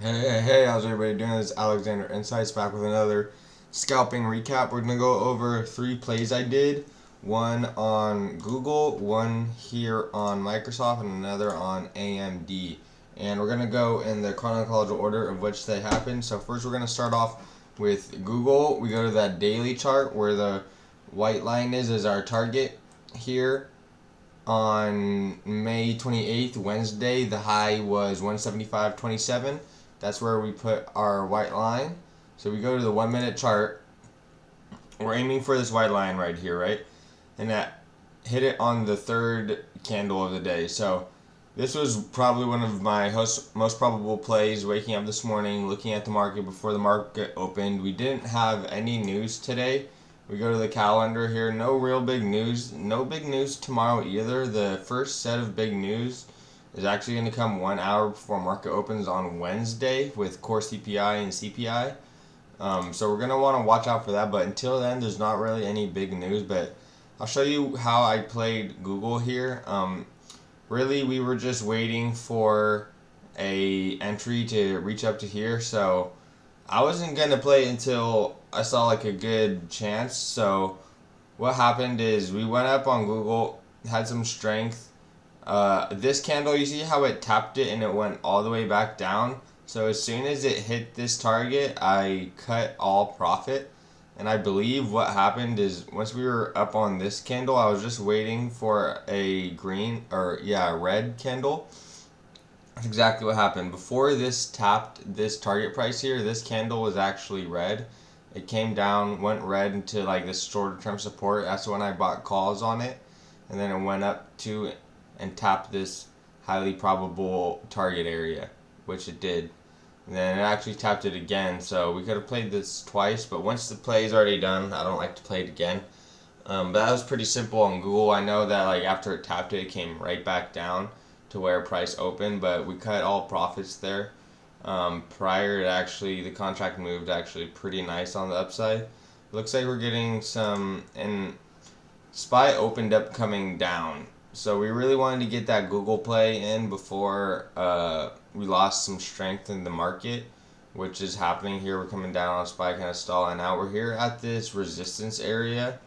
Hey, how's everybody doing? This is Alexander Insights back with another scalping recap. We're going to go over 3 plays I did. One on Google, one here on Microsoft, and another on AMD. And we're going to go in the chronological order of which they happened. So first we're going to start off with Google. We go to that daily chart where the white line is our target here. On May 28th, Wednesday, the high was 175.27. That's where we put our white line. So we go to the 1 minute chart. We're aiming for this white line right here, right? And that hit it on the third candle of the day. So this was probably one of my most probable plays. Waking up this morning, looking at the market before the market opened. We didn't have any news today. We go to the calendar here. No real big news. No big news tomorrow either. The first set of big news is actually going to come 1 hour before market opens on Wednesday with core CPI and CPI. So we're going to want to watch out for that. But until then, there's not really any big news. But I'll show you how I played Google here. Really, we were just waiting for a entry to reach up to here. So I wasn't gonna play until I saw like a good chance. So what happened is we went up on Google, had some strength. This candle, you see how it tapped it and it went all the way back down. So as soon as it hit this target, I cut all profit. And I believe what happened is once we were up on this candle, I was just waiting for a red candle. That's exactly what happened. Before this tapped this target price here, this candle was actually red. It came down, went red into like this shorter term support. That's when I bought calls on it. And then it went up to and tapped this highly probable target area, which it did. And then it actually tapped it again. So we could have played this twice, but once the play is already done, I don't like to play it again. But that was pretty simple on Google. I know that like after it tapped it, it came right back down to where price opened, but we cut all profits there. Prior to actually the contract moved actually pretty nice on the upside. Looks like we're getting some, and SPY opened up coming down. So we really wanted to get that Google play in before we lost some strength in the market, which is happening here. We're coming down on SPY, kind of stalling out. We're here at this resistance area.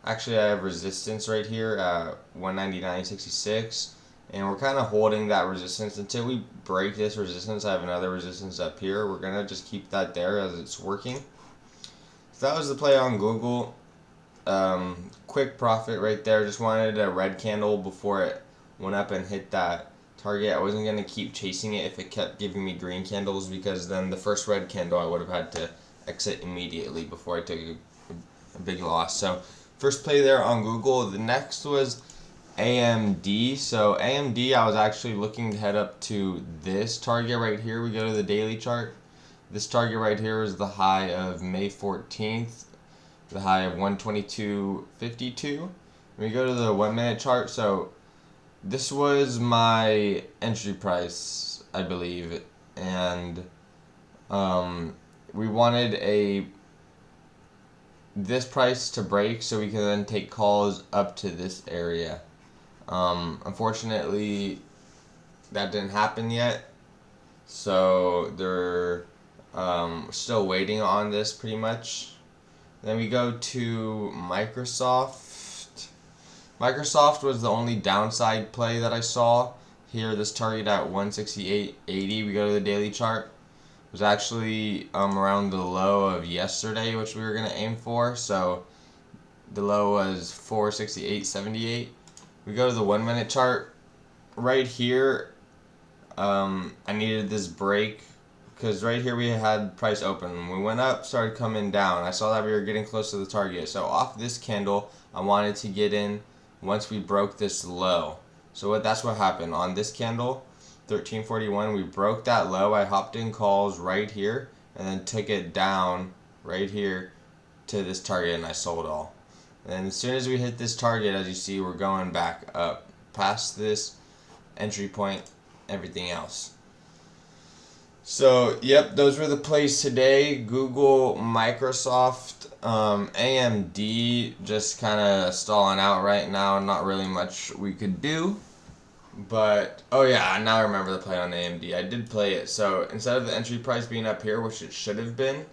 Actually, I have resistance right here at 199.66, and we're kind of holding that resistance until we break this resistance. I have another resistance up here. We're gonna just keep that there as it's working. So that was the play on Google. Quick profit right there. Just wanted a red candle before it went up and hit that target. I wasn't gonna keep chasing it if it kept giving me green candles, because then the first red candle I would have had to exit immediately before I took a big loss. So first play there on Google. The next was AMD. So AMD, I was actually looking to head up to this target right here. We go to the daily chart. This target right here is the high of May 14th, the high of 122.52. We go to the 1 minute chart. So this was my entry price, I believe, and we wanted this price to break so we can then take calls up to this area. Unfortunately, that didn't happen yet, so they're still waiting on this pretty much. Then we go to Microsoft. Microsoft was the only downside play that I saw here. This target at 168.80. We go to the daily chart. Was actually around the low of yesterday, which we were going to aim for. So the low was 468.78. We go to the 1 minute chart. Right here, I needed this break because right here we had price open. When we went up, started coming down. I saw that we were getting close to the target. So off this candle, I wanted to get in once we broke this low. So that's what happened on this candle. 1341, we broke that low. I hopped in calls right here and then took it down right here to this target, and I sold all. And as soon as we hit this target, as you see, we're going back up past this entry point, everything else. So yep, those were the plays today. Google, Microsoft, AMD just kind of stalling out right now. Not really much we could do. But, oh yeah, now I remember the play on AMD. I did play it. So instead of the entry price being up here, which it should have been,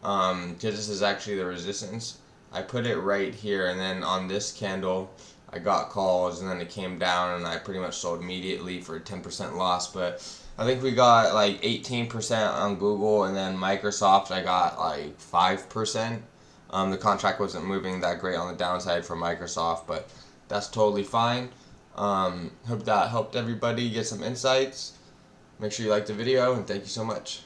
because this is actually the resistance, I put it right here, and then on this candle, I got calls, and then it came down, and I pretty much sold immediately for a 10% loss. But I think we got like 18% on Google, and then Microsoft, I got like 5%. The contract wasn't moving that great on the downside for Microsoft, but that's totally fine. Hope that helped everybody get some insights. Make sure you like the video, and thank you so much.